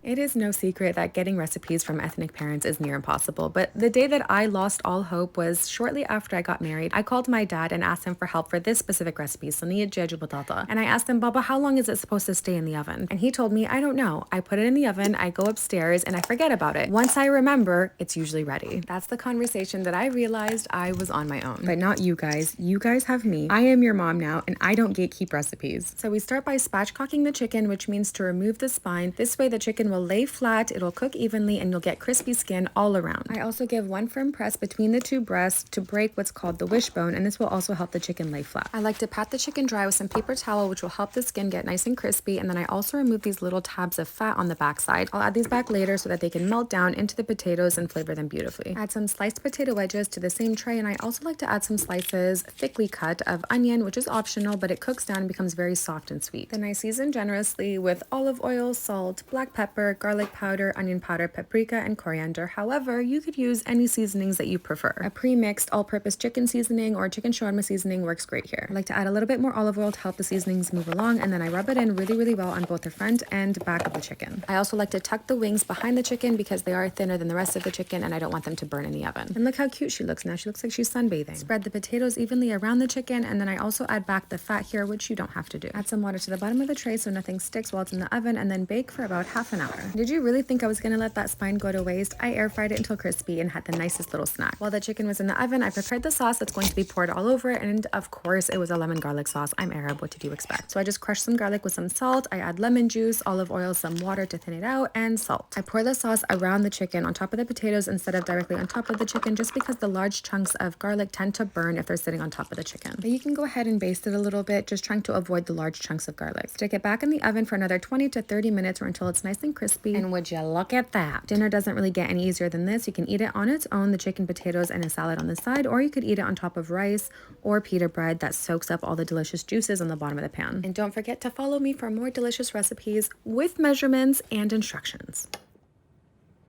It is no secret that getting recipes from ethnic parents is near impossible, but the day that I lost all hope was shortly after I got married. I called my dad and asked him for help for this specific recipe, Seneyet Batata. And I asked him, Baba, how long is it supposed to stay in the oven? And he told me, I don't know. I put it in the oven, I go upstairs, and I forget about it. Once I remember, it's usually ready. That's the conversation that I realized I was on my own. But not you guys. You guys have me. I am your mom now, and I don't gatekeep recipes. So we start by spatchcocking the chicken, which means to remove the spine. This way the chicken will lay flat, it'll cook evenly, and you'll get crispy skin all around. I also give one firm press between the two breasts to break what's called the wishbone, and this will also help the chicken lay flat. I like to pat the chicken dry with some paper towel, which will help the skin get nice and crispy, and then I also remove these little tabs of fat on the backside. I'll add these back later so that they can melt down into the potatoes and flavor them beautifully. Add some sliced potato wedges to the same tray, and I also like to add some slices, thickly cut, of onion, which is optional, but it cooks down and becomes very soft and sweet. Then I season generously with olive oil, salt, black pepper, garlic powder, onion powder, paprika, and coriander. However, you could use any seasonings that you prefer. A pre-mixed all-purpose chicken seasoning or chicken shawarma seasoning works great here. I like to add a little bit more olive oil to help the seasonings move along, and then I rub it in really well on both the front and back of the chicken. I also like to tuck the wings behind the chicken because they are thinner than the rest of the chicken and I don't want them to burn in the oven. And look how cute she looks now. She looks like she's sunbathing. Spread the potatoes evenly around the chicken, and then I also add back the fat here, which you don't have to do. Add some water to the bottom of the tray so nothing sticks while it's in the oven, and then bake for about half an hour. Did you really think I was gonna let that spine go to waste? I air fried it until crispy and had the nicest little snack. While the chicken was in the oven, I prepared the sauce that's going to be poured all over it, and of course it was a lemon garlic sauce. I'm Arab, what did you expect? So I just crushed some garlic with some salt, I add lemon juice, olive oil, some water to thin it out, and salt. I pour the sauce around the chicken on top of the potatoes instead of directly on top of the chicken, just because the large chunks of garlic tend to burn if they're sitting on top of the chicken. But you can go ahead and baste it a little bit, just trying to avoid the large chunks of garlic. Stick it back in the oven for another 20 to 30 minutes or until it's nice and crispy. And would you look at that? Dinner doesn't really get any easier than this. You can eat it on its own, the chicken, potatoes, and a salad on the side, or you could eat it on top of rice or pita bread that soaks up all the delicious juices on the bottom of the pan. And don't forget to follow me for more delicious recipes with measurements and instructions.